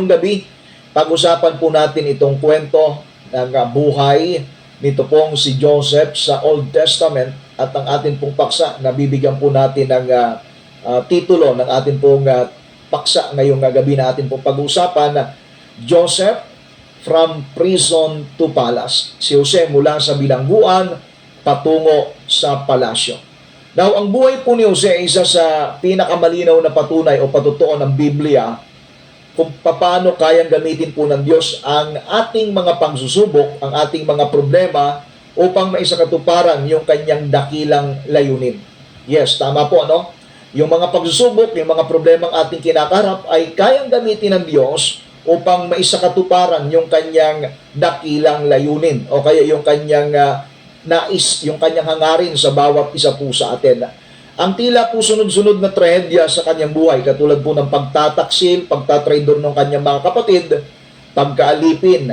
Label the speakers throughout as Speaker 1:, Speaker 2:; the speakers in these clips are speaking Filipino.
Speaker 1: ngayong gabi, pag-usapan po natin itong kwento ng buhay nito pong si Joseph sa Old Testament at ang atin pong paksa na bibigyan po natin ng titulo ng atin pong paksa ngayong gabi na atin pong pag-usapan, Joseph from prison to palace. Si Jose mula sa bilangguan patungo sa palasyo. Now, ang buhay po ni Jose ay isa sa pinakamalinaw na patunay o patutuo ng Biblia kung paano kayang gamitin po ng Diyos ang ating mga pagsusubok, ang ating mga problema upang maisakatuparan yung kanyang dakilang layunin. Yes, tama po, ano? Yung mga pagsusubok, yung mga problemang ating kinakaharap ay kayang gamitin ng Diyos upang maisakatuparan yung kanyang dakilang layunin o kaya yung kanyang nais, yung kanyang hangarin sa bawat isa po sa atin. Ang tila po sunod-sunod na trahedya sa kanyang buhay, katulad po ng pagtataksil, pagtatraidor ng kanyang mga kapatid, pagkaalipin,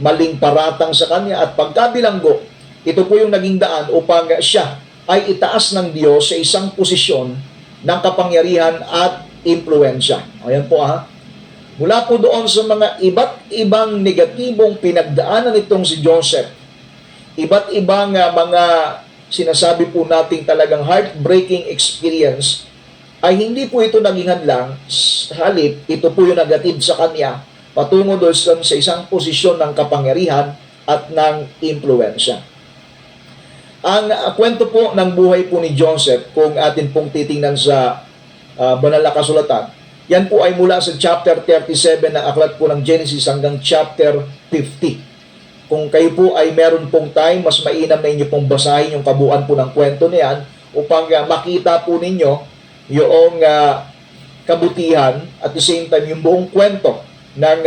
Speaker 1: maling paratang sa kanya at pagkabilanggo, ito po yung naging daan upang siya ay itaas ng Diyos sa isang posisyon ng kapangyarihan at impluensya. Ayan po Mula po doon sa mga iba't ibang negatibong pinagdaanan nitong si Joseph, iba't ibang mga sinasabi po nating talagang heartbreaking experience, ay hindi po ito naging hadlang. Sa halip, ito po yung nagatid sa kanya patungo doon sa isang posisyon ng kapangyarihan at ng impluensya. Ang kwento po ng buhay po ni Joseph, kung atin pong titingnan sa banal na kasulatan, yan po ay mula sa chapter 37 ng aklat po ng Genesis hanggang chapter 50. Kung kayo po ay meron pong time, mas mainam na inyo pong basahin yung kabuuan po ng kwento niyan upang makita po ninyo yung kabutihan at the same time yung buong kwento ng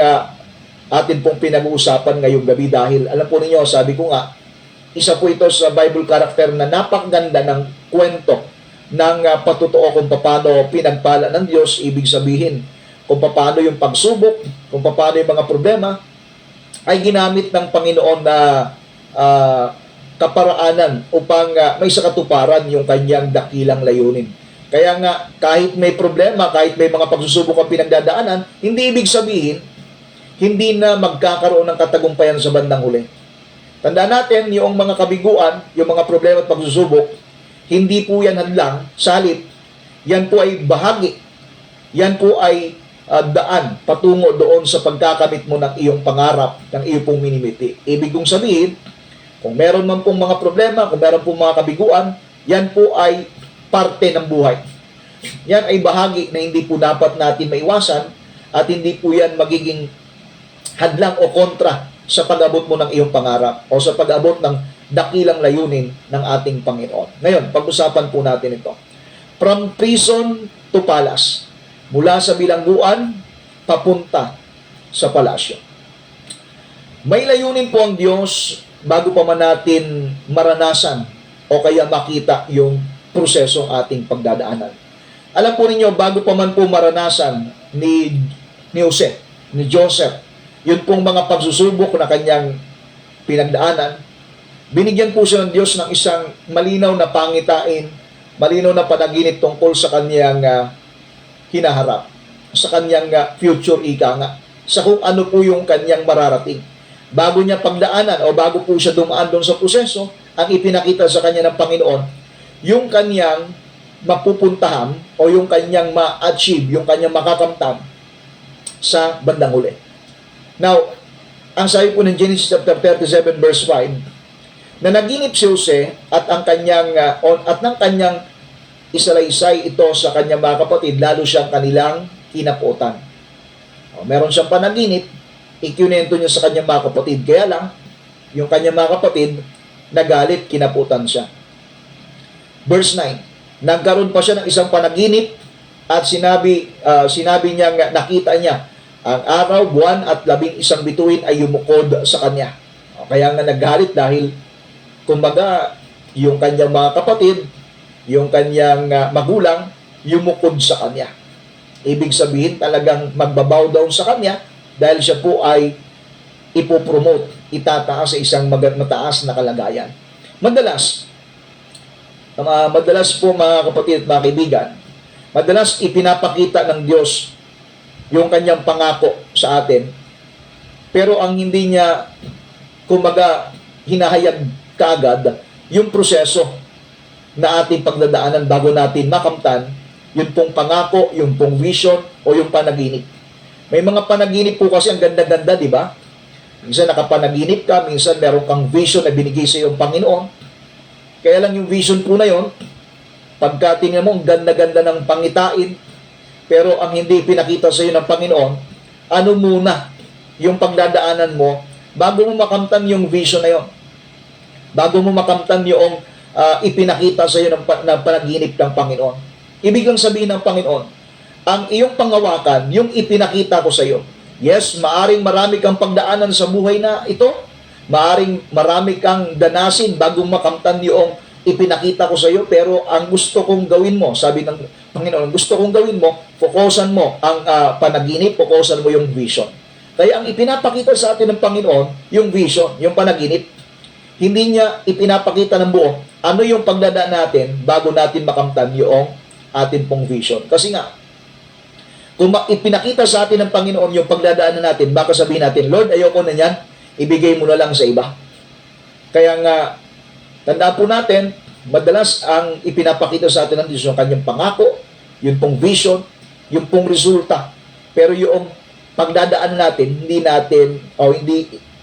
Speaker 1: atin pong pinag-uusapan ngayong gabi. Dahil alam po ninyo, sabi ko nga, isa po ito sa Bible character na napakaganda ng kwento ng patutuo kung paano pinagpala ng Diyos. Ibig sabihin, kung paano yung pagsubok, kung paano yung mga problema ay ginamit ng Panginoon na kaparaanan upang may sakatuparan yung kanyang dakilang layunin. Kaya nga, kahit may problema, kahit may mga pagsusubok ang pinagdadaanan, hindi ibig sabihin, hindi na magkakaroon ng katagumpayan sa bandang huli. Tandaan natin, yung mga kabiguan, yung mga problema at pagsusubok, hindi po yan hadlang, salit, yan po ay bahagi, yan po ay daan patungo doon sa pagkakamit mo ng iyong pangarap, ng iyong pong minimiti. Ibig kong sabihin, kung meron man pong mga problema, kung meron pong mga kabiguan, yan po ay parte ng buhay. Yan ay bahagi na hindi po dapat natin maiwasan at hindi po yan magiging hadlang o kontra sa pag-abot mo ng iyong pangarap o sa pag-abot ng dakilang layunin ng ating Panginoon. Ngayon, pag-usapan po natin ito. From prison to palace. Mula sa bilangguan, papunta sa palasyo. May layunin po ang Diyos bago pa man natin maranasan o kaya makita yung prosesong ating pagdadaanan. Alam po ninyo, bago pa man po maranasan ni Joseph, yun pong mga pagsusubok na kanyang pinagdaanan, binigyan po siya ng Diyos ng isang malinaw na pangitain, malinaw na panaginip tungkol sa kanyang hinaharap, sa kanyang future ika nga, sa kung ano po yung kanyang mararating. Bago niya pagdaanan o bago po siya dumaan doon sa proseso, ang ipinakita sa kanya ng Panginoon, yung kanyang mapupuntahan o yung kanyang ma-achieve, yung kanyang makakamtan sa bandang huli. Now, ang sabi po ng Genesis chapter 37 verse 5, na naginip si Jose at ang kanyang ng kanyang isalaysay ito sa kanyang mga kapatid, lalo siyang kanilang kinaputan. Meron siyang panaginip, ikinento niya sa kanyang mga kapatid. Kaya lang, yung kanyang mga kapatid, nagalit, kinaputan siya. Verse 9, nagkaroon pa siya ng isang panaginip at sinabi niya, nakita niya, ang araw, buwan at 11 bituin ay yumukod sa kanya. Kaya nga nagalit dahil kumbaga, yung kanyang mga kapatid, yung kanyang magulang, yumukod sa kanya. Ibig sabihin, talagang magbabow down sa kanya dahil siya po ay ipopromote, itataas sa isang mataas na kalagayan. Madalas po mga kapatid at mga kaibigan, madalas ipinapakita ng Diyos yung kanyang pangako sa atin, pero ang hindi niya, kumbaga, hinahayag kaagad, yung proseso na ating pagdadaanan bago natin makamtan, yung pong pangako, yung pong vision, o yung panaginip. May mga panaginip po kasi ang ganda-ganda, di ba? Minsan nakapanaginip ka, minsan meron kang vision na binigay sa iyong Panginoon. Kaya lang yung vision po na yon, pagka tingnan mo, ang ganda-ganda ng pangitain, pero ang hindi pinakita sa iyo ng Panginoon, ano muna yung pagdadaanan mo bago mo makamtan yung vision na yon? Bago mo makamtan yung ipinakita sa iyo ng panaginip ng Panginoon. Ibig lang sabihin ng Panginoon, ang iyong pangawakan, yung ipinakita ko sa iyo. Yes, maaring marami kang pagdaanan sa buhay na ito. Maaring marami kang danasin bago makamtan yung ipinakita ko sa iyo, pero ang gusto kong gawin mo, sabi ng Panginoon, gusto kong gawin mo, fokusan mo ang panaginip, fokusan mo yung vision. Kaya ang ipinapakita sa atin ng Panginoon, yung vision, yung panaginip, hindi niya ipinapakita ng buo ano yung pagdadaan natin bago natin makamtan yung atin pong vision. Kasi nga, kung ipinakita sa atin ng Panginoon yung pagdadaanan natin, baka sabihin natin, Lord, ayoko na yan, ibigay mo na lang sa iba. Kaya nga, tandaan po natin, madalas ang ipinapakita sa atin ng Diyos yung kanyang pangako, yung pong vision, yung pong resulta. Pero yung pagdadaan natin, hindi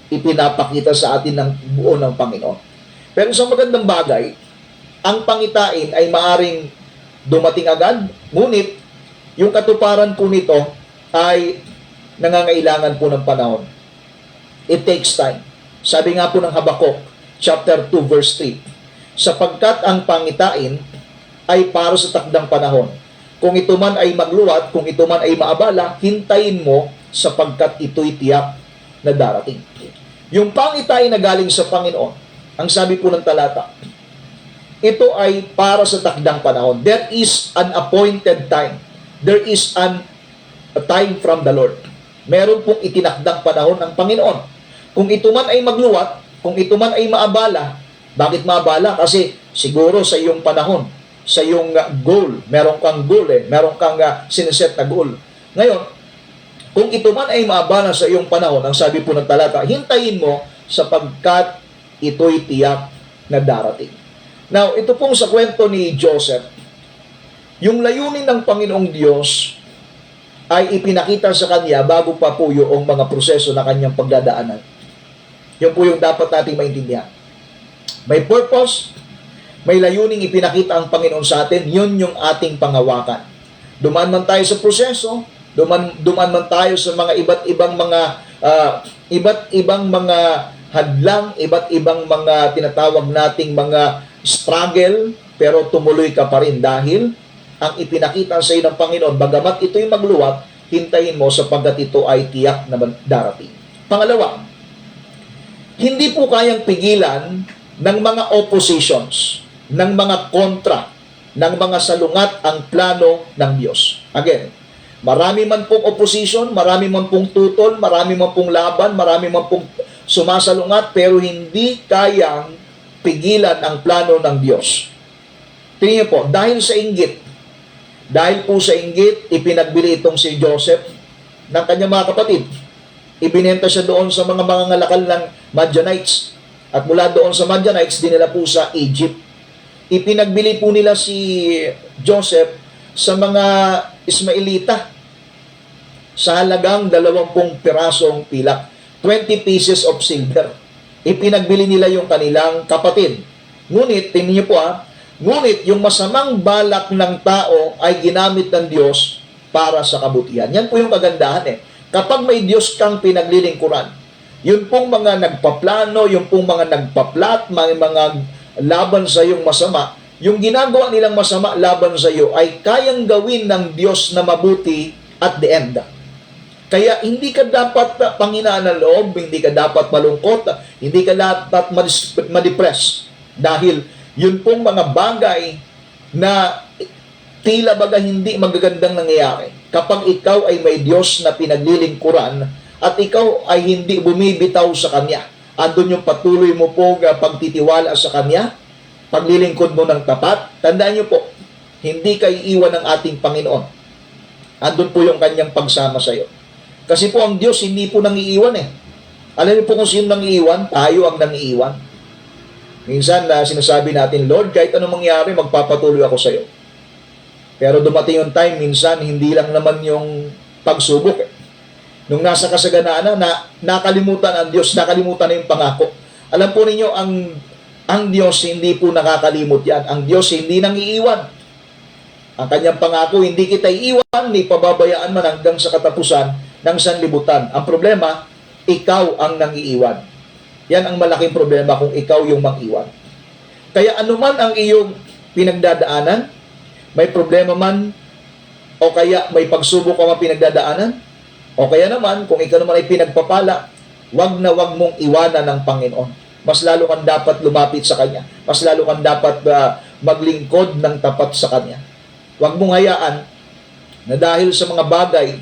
Speaker 1: ipinapakita sa atin ng buo ng Panginoon. Pero sa magandang bagay, ang pangitain ay maaring dumating agad, ngunit yung katuparan po nito ay nangangailangan po ng panahon. It takes time. Sabi nga po ng Habakuk, chapter 2, verse 3, sapagkat ang pangitain ay para sa takdang panahon. Kung ito man ay magluwat, kung ito man ay maabala, hintayin mo sapagkat ito'y tiyak na darating. Yung pangitain na galing sa Panginoon, ang sabi po ng talata, ito ay para sa takdang panahon. There is an appointed time. There is a time from the Lord. Meron pong itinakdang panahon ng Panginoon. Kung ito man ay magluwat, kung ito man ay maabala, bakit maabala? Kasi siguro sa iyong panahon, sa iyong goal, meron kang goal meron kang siniset na goal. Ngayon, kung ito man ay maabala sa iyong panahon, ang sabi po ng talata, hintayin mo sapagkat ito'y tiyak na darating. Now, ito pong sa kwento ni Joseph, yung layunin ng Panginoong Diyos ay ipinakita sa kanya bago pa po yung mga proseso na kanyang pagdadaanan. Yun po yung dapat nating maintindihan. May purpose, may layuning ipinakita ang Panginoon sa atin, yun yung ating pangawakan. Dumaan man tayo sa proseso, dumaan man tayo sa mga iba't ibang mga hadlang, iba't ibang mga tinatawag nating mga struggle, pero tumuloy ka pa rin dahil ang ipinakita sa iyo ng Panginoon, bagamat ito'y magluwat, hintayin mo sapagkat ito ay tiyak na darating. Pangalawa, hindi po kayang pigilan ng mga oppositions, ng mga kontra, ng mga salungat ang plano ng Diyos. Again, marami man pong opposition, marami man pong tutol, marami man pong laban, marami man pong sumasalungat, pero hindi kayang pigilan ang plano ng Diyos. Tingnan po, dahil po sa inggit, ipinagbili itong si Joseph ng kanyang mga kapatid. Ibinenta siya doon sa mga mangangalakal ng Madianites. At mula doon sa Madianites, dinala po sa Egypt. Ipinagbili po nila si Joseph sa mga Ismailita sa halagang 20 pirasong pilak, 20 pieces of silver. Ipinagbili nila yung kanilang kapatid. Ngunit, tingnan niyo po ngunit yung masamang balak ng tao ay ginamit ng Diyos para sa kabutihan. Yan po yung kagandahan Kapag may Diyos kang pinaglilingkuran, yun pong mga nagpaplano, yung pong mga nagpaplat, mga laban sa iyong masama, yung ginagawa nilang masama laban sa iyo ay kayang gawin ng Diyos na mabuti at the end. Kaya hindi ka dapat panghinaan ng loob, hindi ka dapat malungkot, hindi ka dapat ma-depress. Dahil yun pong mga bagay na tila baga hindi magagandang nangyayari. Kapag ikaw ay may Diyos na pinaglilingkuran at ikaw ay hindi bumibitaw sa Kanya, andun yung patuloy mo po pagtitiwala sa Kanya, paglilingkod mo ng tapat, tandaan niyo po, hindi ka iiwan ng ating Panginoon. Andun po yung kanyang pagsama sa iyo. Kasi po ang Diyos hindi po nangiiwan eh. Alam niyo po kung sino nangiiwan? Tayo ang nangiiwan. Minsan sinasabi natin, Lord, kahit anong mangyari, magpapatuloy ako sa iyo. Pero dumating yung time, minsan, hindi lang naman yung pagsubok eh. Nung nasa kasaganaan na, nakalimutan ang Diyos, nakalimutan na yung pangako. Alam po ninyo, ang Diyos hindi po nakakalimot yan. Ang Diyos hindi nangiiwan. Ang kanyang pangako, hindi kita iiwan, ni pababayaan man hanggang sa katapusan ng sanlibutan. Ang problema, ikaw ang nangiiwan. Yan ang malaking problema kung ikaw yung mang-iwan. Kaya anuman ang iyong pinagdadaanan, may problema man, o kaya may pagsubok ka man pinagdadaanan, o kaya naman, kung ikaw naman ay pinagpapala, wag na wag mong iwanan ng Panginoon. Mas lalo kang dapat lumapit sa Kanya. Mas lalo kang dapat maglingkod ng tapat sa Kanya. Wag mong hayaan na dahil sa mga bagay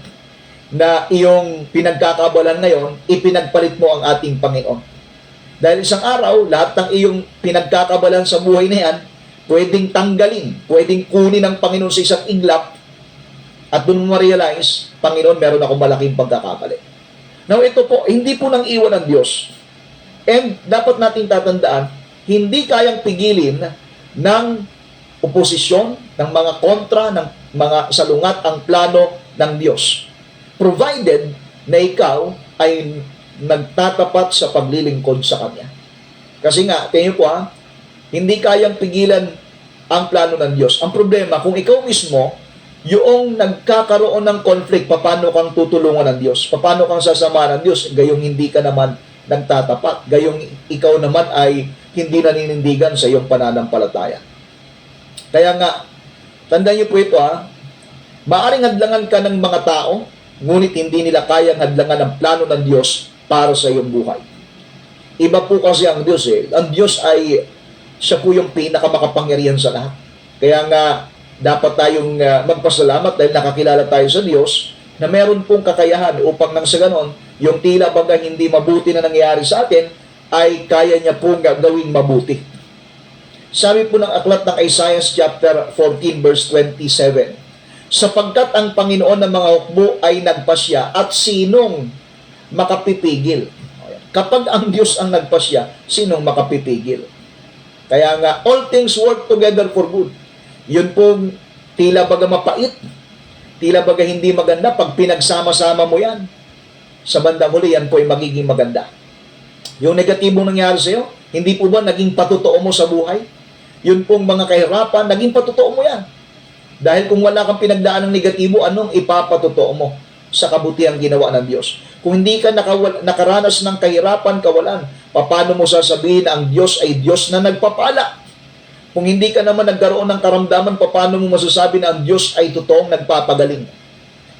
Speaker 1: na iyong pinagkakabalan ngayon, ipinagpalit mo ang ating Panginoon. Dahil isang araw, lahat ng iyong pinagkakabalan sa buhay na yan, pwedeng tanggalin, pwedeng kunin ng Panginoon sa isang iglap, at doon mo ma-realize, Panginoon, meron akong malaking pagkakamali. Now, ito po, hindi po nang iwan ng Diyos. And dapat natin tatandaan, hindi kayang pigilin ng oposisyon, ng mga kontra, ng mga salungat ang plano ng Diyos. Provided na ikaw ay nagtatapat sa paglilingkod sa Kanya. Kasi nga, tingin ko hindi kayang pigilan ang plano ng Diyos. Ang problema, kung ikaw mismo, yung nagkakaroon ng conflict, paano kang tutulungan ng Diyos? Paano kang sasamahan ng Diyos? Gayong hindi ka naman nagtatapat. Gayong ikaw naman ay hindi naninindigan sa iyong pananampalataya. Kaya nga, tandaan niyo po ito maaring hadlangan ka ng mga tao, ngunit hindi nila kayang hadlangan ang plano ng Diyos para sa iyong buhay. Iba po kasi ang Diyos eh. Ang Diyos ay, siya po yung pinakamakapangyarihan sa lahat. Kaya nga, dapat tayong magpasalamat dahil nakakilala tayo sa Diyos na meron pong kakayahan upang nang sa ganon, yung tila baga hindi mabuti na nangyayari sa atin, ay kaya niya pong gawing mabuti. Sabi po ng aklat ng Isaiah chapter 14 verse 27, sapagkat ang Panginoon ng mga hukbo ay nagpasya at sinong makapipigil? Kapag ang Diyos ang nagpasya, sinong makapipigil? Kaya nga, all things work together for good. Yun pong tila baga mapait, tila baga hindi maganda, pag pinagsama-sama mo yan, sa bandang huli, yan po ay magiging maganda. Yung negatibong nangyari sa iyo, hindi po ba naging patotoo mo sa buhay? Yun pong mga kahirapan, naging patotoo mo yan. Dahil kung wala kang pinagdaan ng negatibo, anong ipapatotoo mo sa kabutihang ginawa ng Diyos? Kung hindi ka nakaranas ng kahirapan, kawalan, paano mo sasabihin na ang Diyos ay Diyos na nagpapala? Kung hindi ka naman nagkaroon ng karamdaman, paano mo masasabi na ang Diyos ay totoong nagpapagaling?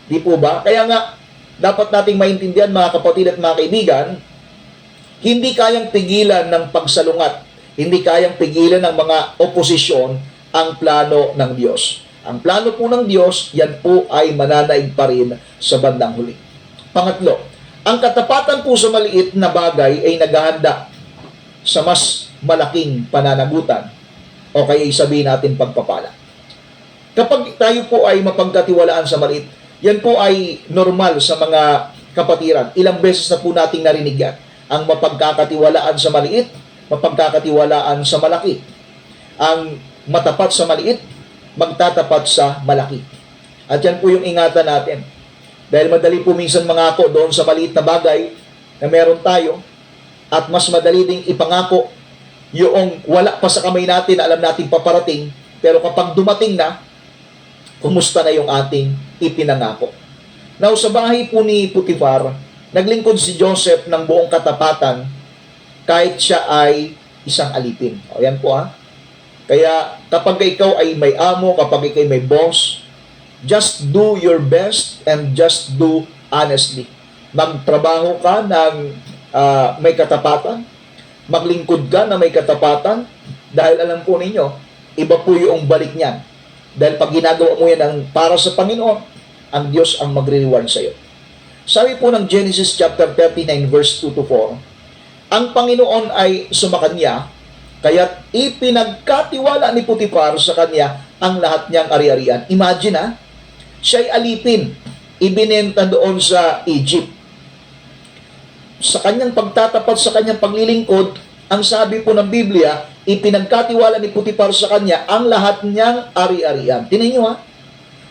Speaker 1: Di po ba? Kaya nga, dapat nating maintindihan mga kapatid at mga kaibigan, hindi kayang pigilan ng pagsalungat, hindi kayang pigilan ng mga oposisyon ang plano ng Diyos. Ang plano po ng Diyos, yan po ay mananaig pa rin sa bandang huli. Pangatlo, ang katapatan po sa maliit na bagay ay naghahanda sa mas malaking pananagutan o kaya sabihin natin pagpapala. Kapag tayo po ay mapagkatiwalaan sa maliit, yan po ay normal sa mga kapatiran. Ilang beses na po nating narinig yan. Ang mapagkakatiwalaan sa maliit, mapagkakatiwalaan sa malaki. Ang matapat sa maliit, magtatapat sa malaki. At yan po yung ingatan natin. Dahil madali po minsan mangako doon sa maliit na bagay na meron tayo, at mas madali ding ipangako yung wala pa sa kamay natin, alam natin paparating, pero kapag dumating na, kumusta na yung ating ipinangako. Now, sa bahay po ni Potiphar, naglingkod si Joseph ng buong katapatan kahit siya ay isang alipin. O, yan po Kaya kapag ikaw ay may amo, kapag ikaw ay may boss, just do your best and just do honestly. Magtrabaho ka ng may katapatan, maglingkod ka na may katapatan, dahil alam po ninyo, iba po yung balik niyan. Dahil pag ginagawa mo yan para sa Panginoon, ang Diyos ang magre-reward sa iyo. Sabi po ng Genesis chapter 39 verse 2 to 4, ang Panginoon ay sumakanya, kaya't ipinagkatiwala ni Potiphar sa kanya ang lahat niyang ari-arian. Imagine Siya'y alipin, ibinenta doon sa Egypt. Sa kanyang pagtatapat, sa kanyang paglilingkod, ang sabi po ng Biblia, ipinagkatiwala ni Potiphar sa kanya ang lahat niyang ari-arian. Tingnan niyo ha,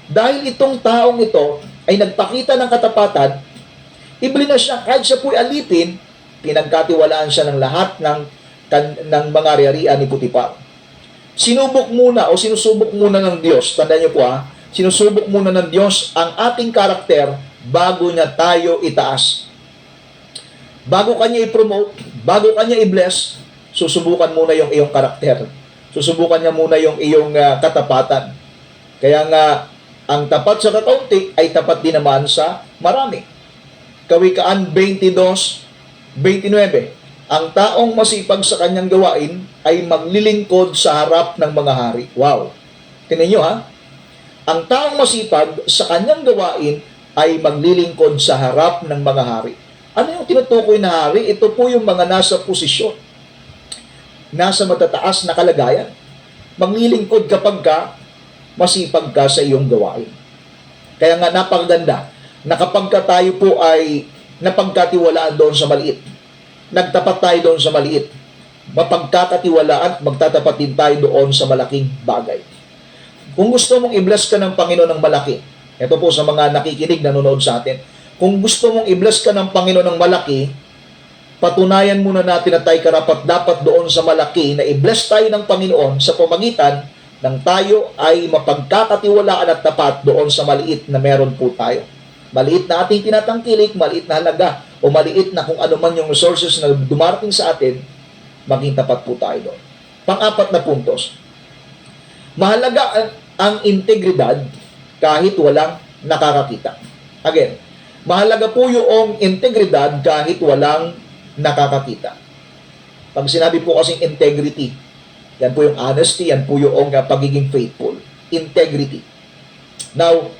Speaker 1: dahil itong taong ito ay nagpakita ng katapatan, ibili na siya, kahit siya po'y alipin, pinagkatiwalaan siya ng lahat ng mga ari-arian ni Potiphar. Sinubok muna o sinusubok muna ng Diyos, tandaan niyo po ha, sinusubok muna ng Diyos ang ating karakter bago niya tayo itaas. Bago kanya i-promote, bago kanya i-bless, susubukan muna yung iyong karakter. Susubukan niya muna yung iyong katapatan. Kaya nga, ang tapat sa kakaunti ay tapat din naman sa marami. Kawikaan 22:29. Ang taong masipag sa kanyang gawain ay maglilingkod sa harap ng mga hari. Wow! Tingnan nyo ha. Ang taong masipag sa kanyang gawain ay maglilingkod sa harap ng mga hari. Ano yung tinutukoy na hari? Ito po yung mga nasa posisyon, nasa matataas na kalagayan. Maglilingkod kapag ka masipag ka sa iyong gawain. Kaya nga napakaganda na kapag ka tayo po ay napagkatiwalaan doon sa maliit, nagtapat tayo doon sa maliit, mapagkakatiwalaan, magtatapat din tayo doon sa malaking bagay. Kung gusto mong i-bless ka ng Panginoon ng malaki, ito po sa mga nakikinig, nanonood sa atin, kung gusto mong i-bless ka ng Panginoon ng malaki, patunayan muna natin na tayo karapat dapat doon sa malaki na i-bless tayo ng Panginoon sa pamagitan ng tayo ay mapagkakatiwalaan at tapat doon sa maliit na meron po tayo. Maliit na ating tinatangkilik, maliit na halaga, o maliit na kung ano man yung resources na dumarating sa atin, maging tapat po tayo doon. Pang-apat na puntos. Mahalaga ang integridad kahit walang nakakakita. Again, mahalaga po yung integridad kahit walang nakakakita. Pag sinabi po kasing integrity, yan po yung honesty, yan po yung pagiging faithful. Integrity. Now,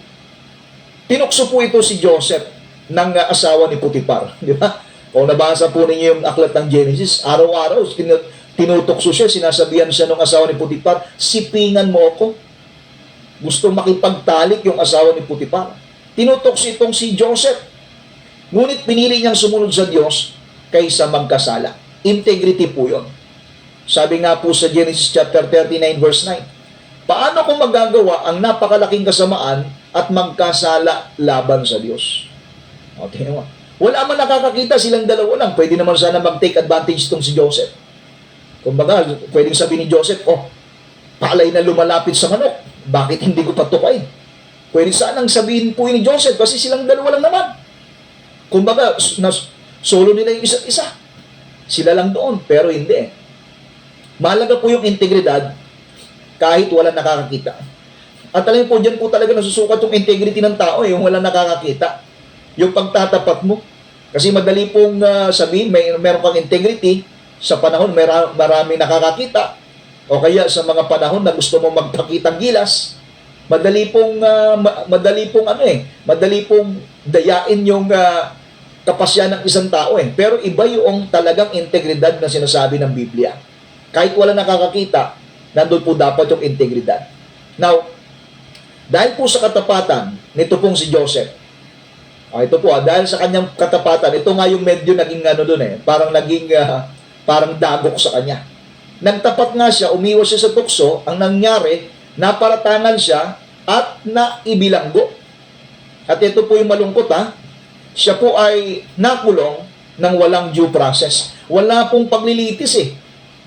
Speaker 1: tinukso po ito si Joseph ng asawa ni Potiphar. Di ba? Kung nabasa po ninyo yung aklat ng Genesis, araw-araw, tinutokso siya, sinasabihan siya ng asawa ni Potiphar, sipingan mo ako. Gusto makipagtalik yung asawa ni Potiphar. Tinutokso itong si Joseph. Ngunit pinili niyang sumunod sa Diyos kaysa magkasala. Integrity po yun. Sabi nga po sa Genesis chapter 39 verse 9, paano kung magagawa ang napakalaking kasamaan at magkasala laban sa Diyos? O, tingnan mo. Wala man nakakakita, silang dalawa lang. Pwede naman sana mag-take advantage itong si Joseph. Kumbaga, pwedeng sabihin ni Joseph, palay na lumalapit sa manok. Bakit hindi ko patukain? Pwede sanang sabihin po ni Joseph kasi silang dalawa lang naman. Kumbaga, solo nila yung isa't isa. Sila lang doon, pero hindi. Mahalaga po yung integridad kahit wala nakakakita. At alam po, dyan po talaga nasusukat yung integrity ng tao, yung wala nakakakita. Yung pagtatapat mo. Kasi madali pong sabihin, meron kang integrity sa panahon marami nakakakita. O kaya sa mga panahon na gusto mo magpakitang gilas, madali pong dayain yung kapasyan ng isang tao eh. Pero iba yung talagang integridad na sinasabi ng Biblia. Kahit wala nakakakita, nandun po dapat yung integridad. Now, dahil po sa katapatan nito pong si Joseph, ito po dahil sa kanyang katapatan, ito nga yung medyo naging parang dagok sa kanya. Nagtapat nga siya, umiwas siya sa tukso, ang nangyari, naparatangan siya at naibilanggo. At ito po yung malungkot siya po ay nakulong ng walang due process. Wala pong paglilitis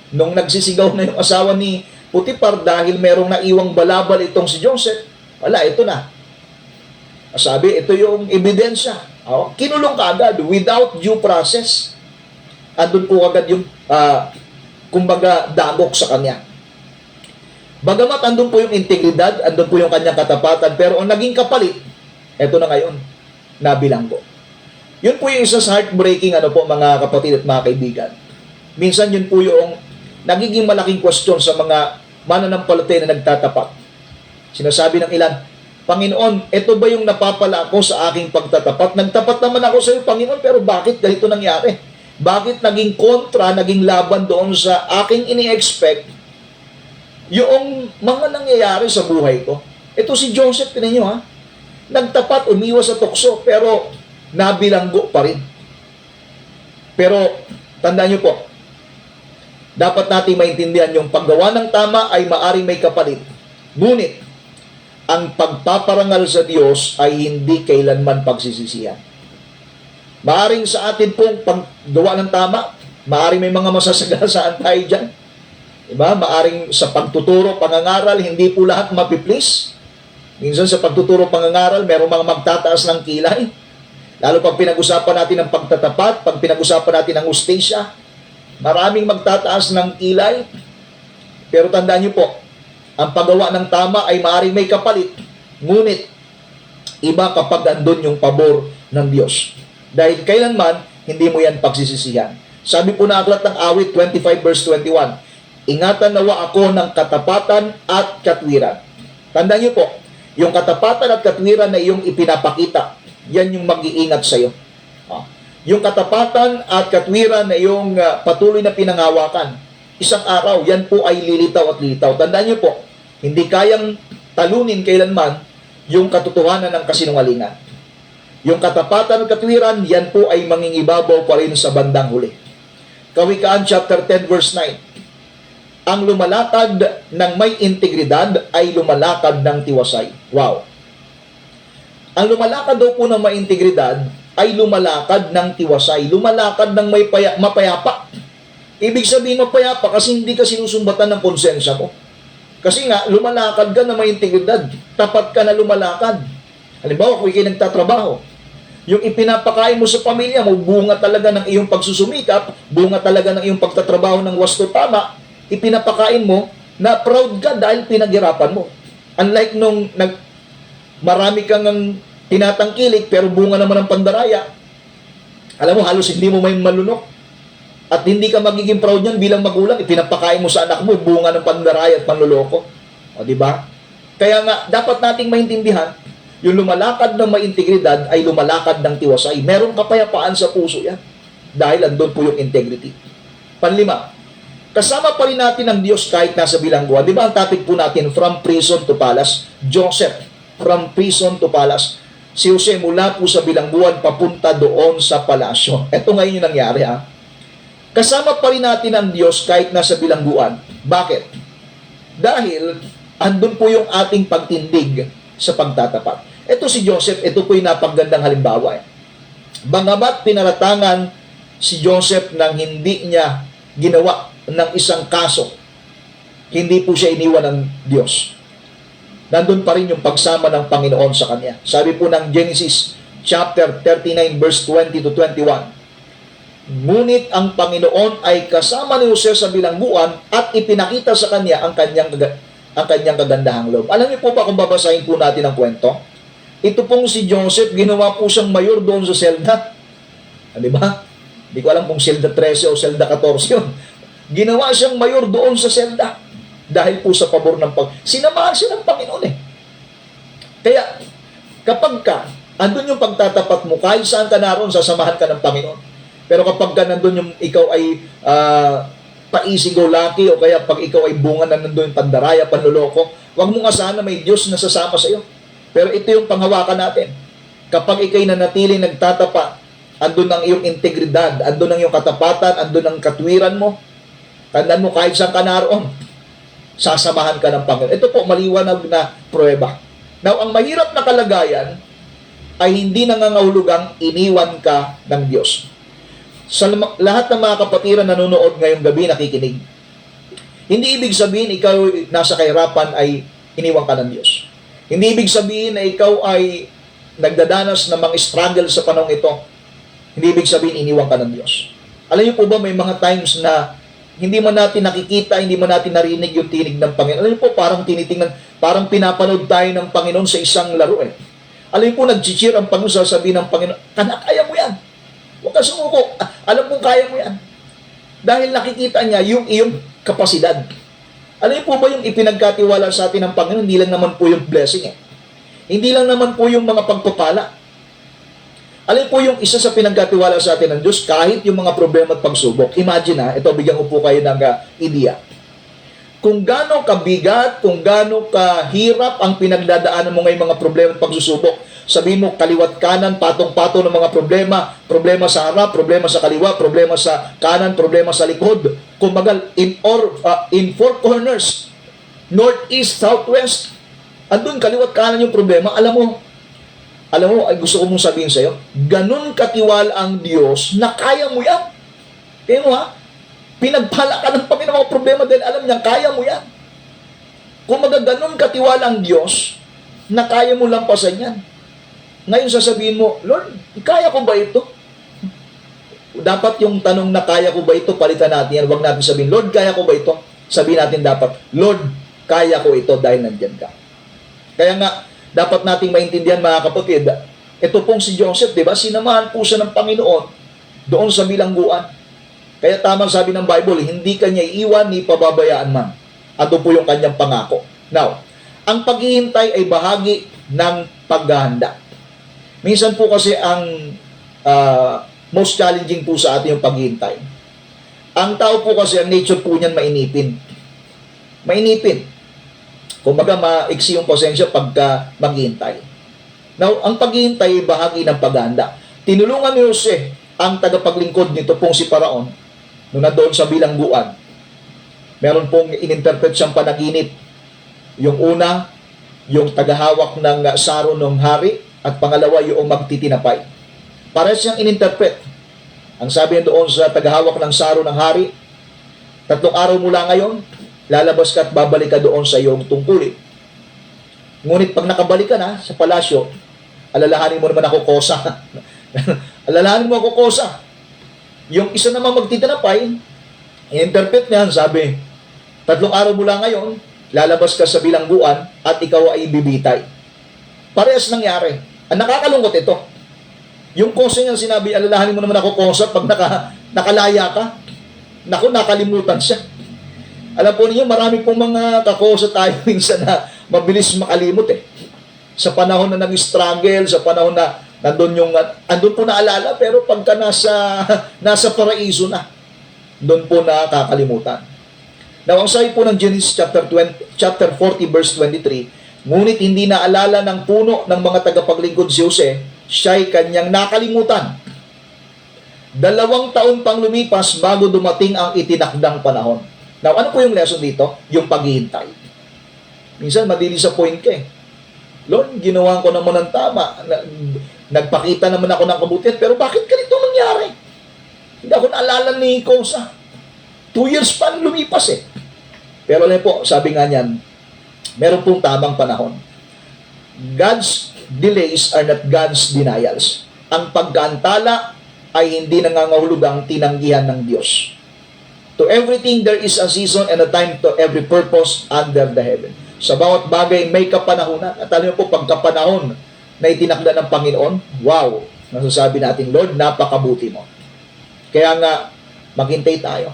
Speaker 1: Nung nagsisigaw na yung asawa ni Potiphar dahil merong naiwang balabal itong si Joseph, wala, ito na. Sabi, ito yung ebidensya. Kinulong ka agad without due process. Andun po agad yung kumbaga dagok sa kanya. Bagamat andun po yung integridad, andun po yung kanyang katapatan, pero ang naging kapalit, eto na ngayon, nabilanggo. Yun po yung isa sa heartbreaking mga kapatid at mga kaibigan. Minsan yun po yung nagiging malaking question sa mga mananampalataya na nagtatapat. Sinasabi ng ilan, Panginoon, ito ba yung napapala ko sa aking pagtatapat? Nagtapat naman ako sa iyo, Panginoon, pero bakit ganito nangyari? Bakit naging kontra, naging laban doon sa aking ini-expect yung mga nangyayari sa buhay ko? Ito si Joseph, tinan nyo Nagtapat, umiwas sa tukso, pero nabilanggo pa rin. Pero, tandaan niyo po, dapat natin maintindihan yung paggawa ng tama ay maaring may kapalit. Ngunit, ang pagpaparangal sa Diyos ay hindi kailanman pagsisisihan. Maaring sa atin pong paggawa ng tama, maaring may mga masasagasaan tayo dyan. Diba? Maaring sa pagtuturo, pangangaral, hindi po lahat mapiplease. Minsan sa pagtuturo, pangangaral, merong mga magtataas ng kilay. Lalo pag pinag-usapan natin ang pagtatapat, pag pinag-usapan natin ang hustisya, maraming magtataas ng kilay. Pero tandaan niyo po, ang paggawa ng tama ay maaaring may kapalit. Ngunit, iba kapag andun yung pabor ng Diyos. Dahil kailanman, hindi mo yan pagsisisihan. Sabi po na aklat ng awit 25 verse 21, ingatan nawa ako ng katapatan at katwiran. Tandaan niyo po, yung katapatan at katwiran na iyong ipinapakita, yan yung mag-iingat sa iyo. Yung katapatan at katwiran na iyong patuloy na pinangawakan, isang araw, yan po ay lilitaw at lilitaw. Tandaan niyo po, hindi kayang talunin kailanman yung katotohanan ng kasinungalingan. Yung katapatan at katwiran, yan po ay mangingibabaw pa rin sa bandang huli. Kawikaan chapter 10 verse 9. Ang lumalakad ng may integridad ay lumalakad ng tiwasay. Wow. Ang lumalakad daw po ng may integridad ay lumalakad ng tiwasay. Lumalakad ng may mapayapa. Ibig sabihin mapayapa kasi hindi ka sinusumbatan ng konsensya mo. Kasi nga, lumalakad ka na may integridad. Tapat ka na lumalakad. Halimbawa, kung ikay nagtatrabaho, yung ipinapakain mo sa pamilya mo, bunga talaga ng iyong pagsusumikap, bunga talaga ng iyong pagtatrabaho ng wasto tama, ipinapakain mo na proud ka dahil pinaghirapan mo. Unlike nung marami kang tinatangkilik pero bunga naman ng pandaraya, alam mo, halos hindi mo may malunok. At hindi ka magiging proud niyan bilang magulang, ipinapakain mo sa anak mo, bunga ng pandaraya at panluloko. O, di ba? Kaya nga, dapat nating maintindihan, yung lumalakad ng may integridad ay lumalakad ng tiwasay. Merong kapayapaan sa puso yan. Dahil andun po yung integrity. Panlima, kasama pa rin natin ang Diyos kahit nasa bilangguan. Di ba ang topic po natin, from prison to palace? Joseph, from prison to palace. Si Jose mula po sa bilangguan papunta doon sa palasyo. Ito ngayon yung nangyari, ha? Kasama pa rin natin ang Diyos kahit nasa bilangguan. Bakit? Dahil andun po yung ating pagtindig sa pagtatapat. Ito si Joseph, ito po yung napagandang halimbawa. Bangamat pinaratangan si Joseph nang hindi niya ginawa ng isang kaso, hindi po siya iniwan ng Diyos. Nandun pa rin yung pagsama ng Panginoon sa kanya. Sabi po ng Genesis chapter 39 verse 20 to 21, ngunit ang Panginoon ay kasama ni Jose sa bilangguan at ipinakita sa kanya ang kanyang kagandahang loob. Alam niyo po ba kung babasahin po natin ang kwento? Ito pong si Joseph, ginawa po siyang mayor doon sa selda. Di ba? Hindi ko alam kung selda 13 o selda 14 yun. Ginawa siyang mayor doon sa selda dahil po sa pabor ng sinamahan siya ng Panginoon eh. Kaya, kapag andun yung pagtatapat mo, kahit saan ka naroon, sasamahan ka ng Panginoon. Pero kapag ka nandun yung ikaw ay pa-easy-go-lucky o kaya pag ikaw ay bunga na nandun yung pandaraya, panluloko, wag mo nga sana may Diyos na sasama sa iyo. Pero ito yung panghawakan natin. Kapag ikay nanatiling nagtatapat, andun ang iyong integridad, andun ang iyong katapatan, andun ang katwiran mo, tandaan mo kahit saan ka naroon, sasamahan ka ng Panginoon. Ito po, maliwanag na pruweba. Now, ang mahirap na kalagayan ay hindi nangangahulugang iniwan ka ng Diyos. Sa lahat ng mga kapatiran nanonood ngayong gabi, nakikinig, hindi ibig sabihin ikaw nasa kahirapan ay iniwan ka ng Diyos. Hindi ibig sabihin na ikaw ay nagdadanas ng mga struggle sa panahon ito. Hindi ibig sabihin iniwan ka ng Diyos. Alam niyo po ba, may mga times na hindi man natin nakikita, hindi man natin narinig yung tinig ng Panginoon. Alam niyo po, parang tinitingnan, parang pinapanood tayo ng Panginoon sa isang laro eh. Alam niyo po, nag-cheer ang Panginoon, sasabihin ng Panginoon, kaya mo yan. Huwag ka sumuko. Alam kong kaya mo yan. Dahil nakikita niya yung iyong kapasidad. Alam niyo po ba yung ipinagkatiwala sa atin ng Panginoon, hindi lang naman po yung blessing eh. Hindi lang naman po yung mga pagpapala. Alam niyo po yung isa sa pinagkatiwala sa atin ng Diyos, kahit yung mga problema at pagsubok. Imagine ito bigyan ko po kayo ng idea. Kung gaano kabigat, kung gaano kahirap ang pinagdadaanan mo ngayong mga problema at pagsusubok, Sabihin mo, kaliwat kanan, patong-patong ng mga problema, problema sa harap, problema sa kaliwa, problema sa kanan, problema sa likod. Kumbaga, in four corners, north, east, south, west, andun kaliwat kanan yung problema. Alam mo, ay gusto ko mong sabihin sa'yo, ganun katiwala ang Diyos na kaya mo yan. Kaya mo ha, pinagpala ka ng Panginoon mga problema dahil alam niya, kaya mo yan. Kung ganun katiwala ang Diyos, na kaya mo lampasan yan. Ngayon sasabihin mo, Lord, kaya ko ba ito? Dapat yung tanong na kaya ko ba ito, palitan natin yan. Huwag natin sabihin, Lord, kaya ko ba ito? Sabihin natin dapat, Lord, kaya ko ito dahil nandyan ka. Kaya nga, dapat nating maintindihan mga kapatid, ito pong si Joseph, di ba? Sinamahan po siya ng Panginoon doon sa bilangguan. Kaya tamang sabi ng Bible, hindi kanya iiwan ni pababayaan man. Ano po yung kanyang pangako. Now, ang paghihintay ay bahagi ng paghahanda. Minsan po kasi ang most challenging po sa atin yung paghihintay. Ang tao po kasi, ang nature po niyan mainipin. Mainipin. Kumbaga, maiksi yung pasensya pagka maghihintay. Now, ang paghihintay ay bahagi ng paghahanda. Tinulungan ni Jose ang tagapaglingkod nito pong si Paraon nung nandoon sa bilangguan. Meron pong ininterpret siyang panaginip. Yung una, yung tagahawak ng saro ng hari, at pangalawa, yung magtitinapay. Para siyang ininterpret. Ang sabi doon sa tagahawak ng saro ng hari, 3 araw mula ngayon, lalabas ka at babalik ka doon sa iyong tungkulin. Ngunit pag nakabalik ka na sa palasyo, alalahanin mo naman ako kosa. Alalahanin mo ako kosa. Yung isa naman magtitinapay, ininterpret niya, sabi, 3 araw mula ngayon, lalabas ka sa bilangguan at ikaw ay bibitay. Parehas nangyari. Ang nakakalungkot ito. Yung kosa niya sinabi, alalahanin mo naman ako kosa pag nakalaya ka. Naku, nakalimutan siya. Alam po niyo, marami pong mga kakosa tayo minsan na mabilis makalimot eh. Sa panahon na nag-struggle, sa panahon na andun po naalala, pero pagka nasa paraiso na, doon po nakakalimutan. Now, ang sabi po ng Genesis chapter 40 verse 23, ngunit hindi naalala ng puno ng mga tagapaglingkod si Jose, siya'y kanyang nakalimutan. 2 taon pang lumipas bago dumating ang itinakdang panahon. Now, ano po yung lesson dito? Yung paghihintay. Minsan, madidisappoint ka eh. Lord, ginawa ko naman ng tama. Nagpakita naman ako ng kabutihan, pero bakit ganito nangyari? Hindi ako naalala ni Kosa. 2 years pa lumipas eh. Pero alam po, sabi nga niyan, meron pong tamang panahon. God's delays are not God's denials. Ang pagkaantala ay hindi nangangahulugang tinanggihan ng Diyos. To everything there is a season and a time to every purpose under the heaven. Sa bawat bagay may kapanahunan. At alam mo po, pagkapanahon na itinakda ng Panginoon, wow, nasasabi natin, Lord, napakabuti mo. Kaya nga, maghintay tayo.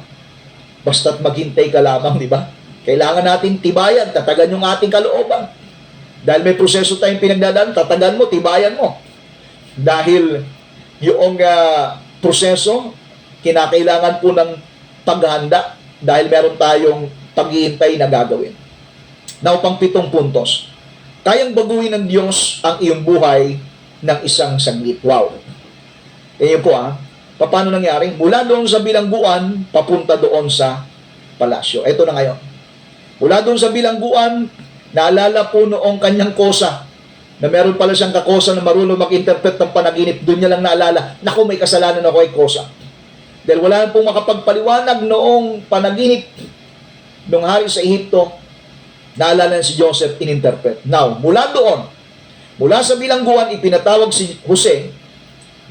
Speaker 1: Basta't maghintay ka lamang, di ba? Kailangan natin tibayan, tatagan yung ating kalooban. Dahil may proseso tayong pinagdadaan, tatagan mo, tibayan mo. Dahil yung proseso, kinakailangan po ng paghahanda dahil meron tayong paghihintay na gagawin. Now, pang 7 puntos. Kayang baguhin ng Diyos ang iyong buhay ng isang saglit. Wow. Yun po paano nangyari? Mula doon sa bilangguan, papunta doon sa palasyo. Ito na ngayon. Mula doon sa bilangguan, naalala po noong kanyang kosa, na meron pala siyang kakosa na marunong mag-interpret ng panaginip, doon niya lang naalala, naku, may kasalanan ako ay kosa. Dahil wala pong makapagpaliwanag noong panaginip ng hari sa Ehipto, naalala si Joseph in-interpret. Now, mula doon, mula sa bilangguan, ipinatawag si Jose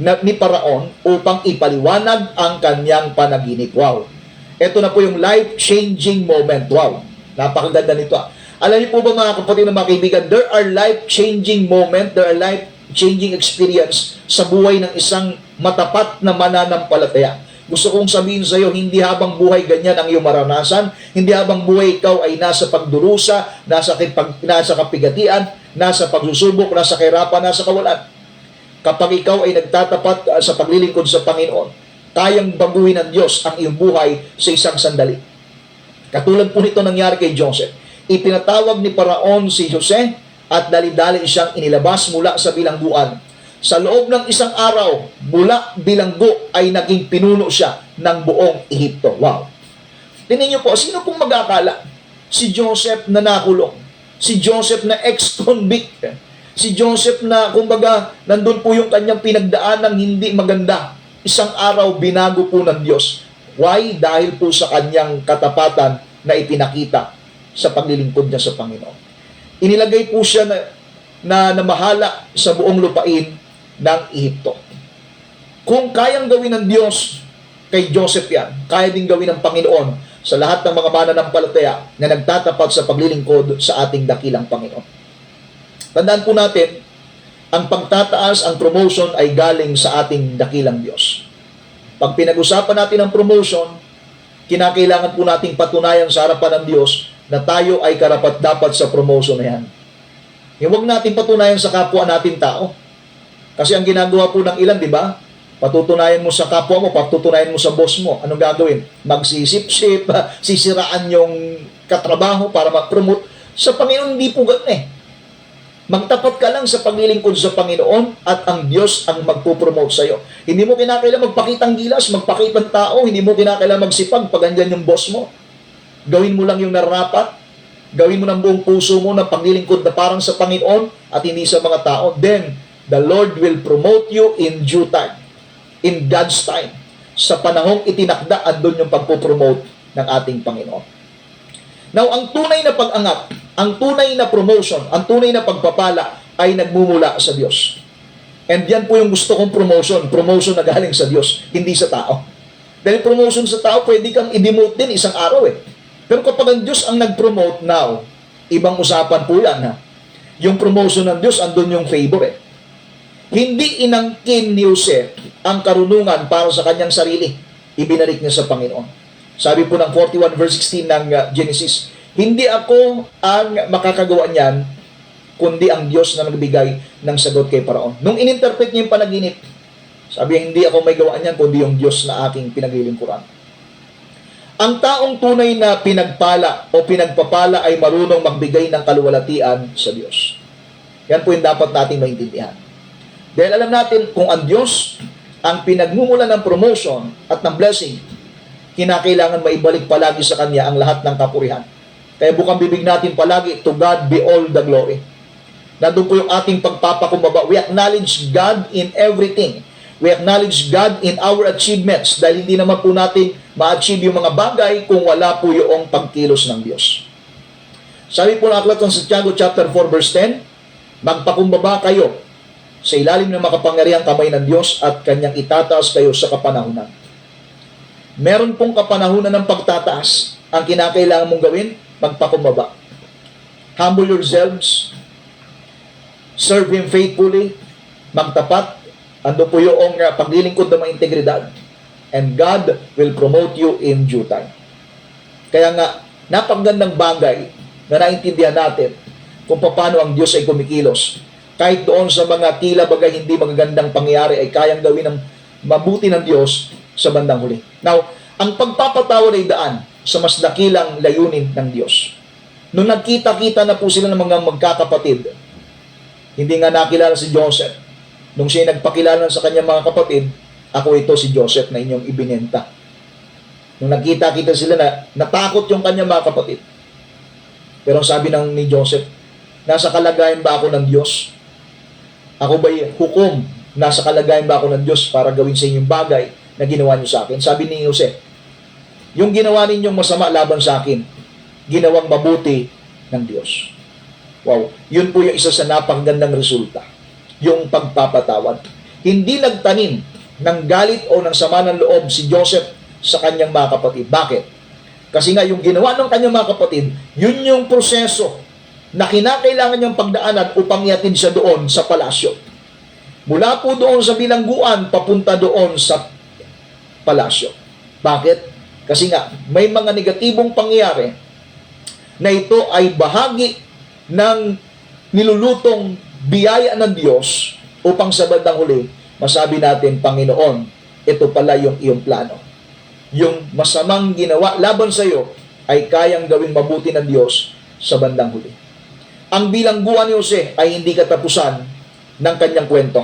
Speaker 1: ni Paraon upang ipaliwanag ang kanyang panaginip. Wow. Ito na po yung life-changing moment. Wow. Napakaganda nito. Alam niyo po ba mga kapatid na mga kaibigan, there are life-changing moment, there are life-changing experience sa buhay ng isang matapat na mananampalataya. Gusto kong sabihin sa iyo, hindi habang buhay ganyan ang iyong maranasan, hindi habang buhay ikaw ay nasa pagdurusa, nasa kapigatian, nasa pagsusubok, nasa kahirapan, nasa kawalan. Kapag ikaw ay nagtatapat sa paglilingkod sa Panginoon, kayang baguhin ng Diyos ang iyong buhay sa isang sandali. Katulad po nito nangyari kay Joseph. Ipinatawag ni Paraon si Jose at dali-dali siyang inilabas mula sa bilangguan. Sa loob ng isang araw, mula bilanggo ay naging pinuno siya ng buong Ehipto. Wow! Tingnan niyo po, sino pong mag-akala? Si Joseph na nakulong. Si Joseph na ex-convict. Si Joseph na, kumbaga, nandun po yung kanyang pinagdaan ng hindi maganda. Isang araw, binago po ng Diyos. Why? Dahil po sa kanyang katapatan na ipinakita sa paglilingkod niya sa Panginoon. Inilagay po siya na mahala sa buong lupain ng Ehipto. Kung kayang gawin ng Diyos kay Joseph yan, kaya din gawin ng Panginoon sa lahat ng mga mananampalataya na nagtatapat sa paglilingkod sa ating dakilang Panginoon. Tandaan po natin, ang pagtataas, ang promotion ay galing sa ating dakilang Diyos. Pag pinag-usapan natin ang promotion, kinakailangan po nating patunayan sa harapan ng Diyos na tayo ay karapat-dapat sa promotion na yan. Huwag natin patunayan sa kapwa natin tao. Kasi ang ginagawa po ng ilan, di ba? Patutunayan mo sa kapwa mo, patutunayan mo sa boss mo. Anong gagawin? Magsisip-sip, sisiraan yung katrabaho para mag-promote. Sa Panginoon, hindi po ganun eh. Magtapat ka lang sa paglilingkod sa Panginoon at ang Diyos ang magpupromote sa iyo. Hindi mo kinakailangan magpakitang gilas, magpakitang tao, hindi mo kinakailangan magsipag pag andyan yung boss mo. Gawin mo lang yung narapat, gawin mo ng buong puso mo na paglilingkod na parang sa Panginoon at hindi sa mga tao. Then, the Lord will promote you in due time, in God's time. Sa panahong itinakda, andun yung pagpupromote ng ating Panginoon. Now, ang tunay na pag-angat, ang tunay na promotion, ang tunay na pagpapala ay nagmumula sa Diyos. And yan po yung gusto kong promotion na galing sa Diyos, hindi sa tao. Dahil promotion sa tao, pwede kang i-demote din isang araw eh. Pero kapag ang Diyos ang nag-promote now, ibang usapan po yan ha. Yung promotion ng Diyos, andun yung favor eh. Hindi inangkin ni Jose ang karunungan para sa kanyang sarili. Ibinalik niya sa Panginoon. Sabi po ng 41 verse 16 ng Genesis, hindi ako ang makakagawa niyan, kundi ang Diyos na nagbigay ng sagot kay Paraon. Nung ininterpret niya yung panaginip, sabi hindi ako may gawa niyan, kundi yung Diyos na aking pinaglilingkuran. Ang taong tunay na pinagpala o pinagpapala ay marunong magbigay ng kaluwalhatian sa Diyos. Yan po yung dapat nating maintindihan. Dahil alam natin kung ang Diyos ang pinagmumulan ng promotion at ng blessing, kinakailangan maibalik palagi sa Kanya ang lahat ng kapurihan. Kaya bukang bibig natin palagi, to God be all the glory. Nandun po yung ating pagpapakumbaba. We acknowledge God in everything. We acknowledge God in our achievements dahil hindi naman po natin ma-achieve yung mga bagay kung wala po yung pagkilos ng Diyos. Sabi po ng aklat ng Santiago chapter 4 verse 10, magpakumbaba kayo sa ilalim ng makapangyarihang kamay ng Diyos at Kanyang itataas kayo sa kapanahunan. Meron pong kapanahunan ng pagtataas. Ang kinakailangan mong gawin, magpakumbaba. Humble yourselves, serve Him faithfully, magtapat, ando po yung paglilingkod ng mga integridad, and God will promote you in due time. Kaya nga, napakagandang bagay na naintindihan natin kung paano ang Diyos ay kumikilos. Kahit doon sa mga tila bagay hindi magagandang pangyayari ay kayang gawin ng mabuti ng Diyos sa bandang huli. Now, ang pagpapatawad ay daan sa mas dakilang layunin ng Diyos. Nung nagkita-kita na po sila ng mga magkakapatid, hindi nga nakilala si Joseph. Nung siya nagpakilala sa kanyang mga kapatid, ako ito si Joseph na inyong ibinenta. Nung nagkita-kita sila na natakot yung kanyang mga kapatid. Pero sabi ni Joseph, nasa kalagayan ba ako ng Diyos? Ako ba'y hukom? Nasa kalagayan ba ako ng Diyos para gawin sa inyong bagay na ginawa niyo sa akin? Sabi ni Jose, yung ginawa ninyong masama laban sa akin, ginawang mabuti ng Diyos. Wow, yun po yung isa sa napakagandang resulta. Yung pagpapatawad. Hindi nagtanim ng galit o ng sama ng loob si Joseph sa kanyang mga kapatid. Bakit? Kasi nga yung ginawa ng kanyang mga kapatid, yun yung proseso na kinakailangan niyang pagdaanan upang iatid siya doon sa palasyo. Mula po doon sa bilangguan, papunta doon sa palasyo. Bakit? Kasi nga, may mga negatibong pangyayari na ito ay bahagi ng nilulutong biyaya ng Diyos upang sa bandang huli, masabi natin, Panginoon, ito pala yung iyong plano. Yung masamang ginawa laban sa iyo ay kayang gawing mabuti ng Diyos sa bandang huli. ang bilangguan ni Jose ay hindi katapusan ng kanyang kwento.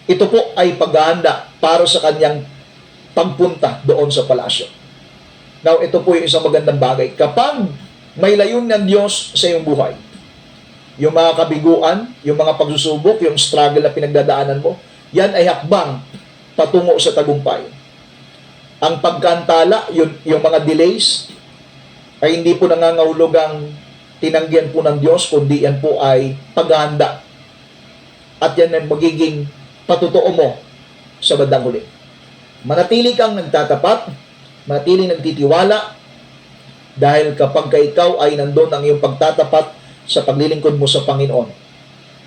Speaker 1: Ito po ay paghahanda para sa kanyang pagpunta doon sa palasyo. Now, ito po yung isang magandang bagay. Kapag may layunin ng Diyos sa iyong buhay, yung mga kabiguan, yung mga pagsusubok, yung struggle na pinagdadaanan mo, yan ay hakbang patungo sa tagumpay. Ang pagkantala, yung mga delays, ay hindi po nangangahulugang tinanggihan po ng Diyos, kundi yan po ay paghahanda. At yan ay magiging patutuo mo sa bandang huli. Manatili kang nagtatapat, manatiling nagtitiwala, dahil kapag ikaw ay nandun ang iyong pagtatapat sa paglilingkod mo sa Panginoon,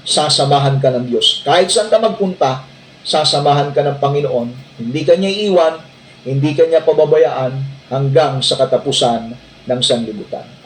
Speaker 1: sasamahan ka ng Diyos. Kahit saan ka magpunta, sasamahan ka ng Panginoon. Hindi ka niya iiwan, hindi ka niya pababayaan hanggang sa katapusan ng sanlibutan. At